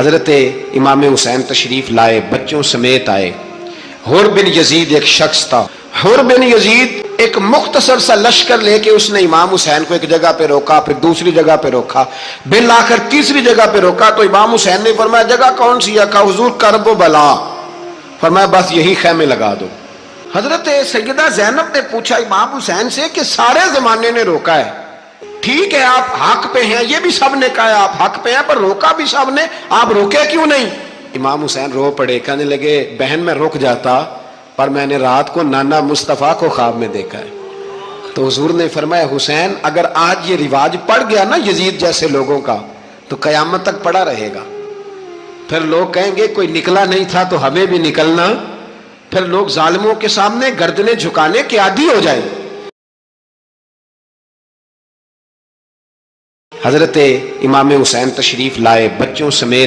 حضرت امام حسین تشریف لائے، بچوں سمیت آئے۔ حر بن یزید ایک شخص تھا۔ حر بن یزید ایک مختصر سا لشکر لے کے اس نے امام حسین کو ایک جگہ پہ روکا، پھر دوسری جگہ پہ روکا، بالآخر تیسری جگہ پہ روکا تو امام حسین نے فرمایا جگہ کون سی ہے؟ کہا حضور کرب و بلا۔ فرمایا بس یہی خیمے لگا دو۔ حضرت سیدہ زینب نے پوچھا امام حسین سے کہ سارے زمانے نے روکا ہے، ٹھیک ہے آپ حق پہ ہیں، یہ بھی سب نے کہا ہے آپ حق پہ ہیں، پر روکا بھی سب نے، آپ روکے کیوں نہیں؟ امام حسین رو پڑے، کہنے لگے بہن میں رک جاتا پر میں نے رات کو نانا مصطفیٰ کو خواب میں دیکھا ہے۔ تو حضور نے فرمایا حسین اگر آج یہ رواج پڑ گیا نا یزید جیسے لوگوں کا تو قیامت تک پڑا رہے گا، پھر لوگ کہیں گے کوئی نکلا نہیں تھا تو ہمیں بھی نکلنا، پھر لوگ ظالموں کے سامنے گردنیں جھکانے کے عادی ہو جائیں۔ حضرت امام حسین تشریف لائے، بچوں سمیت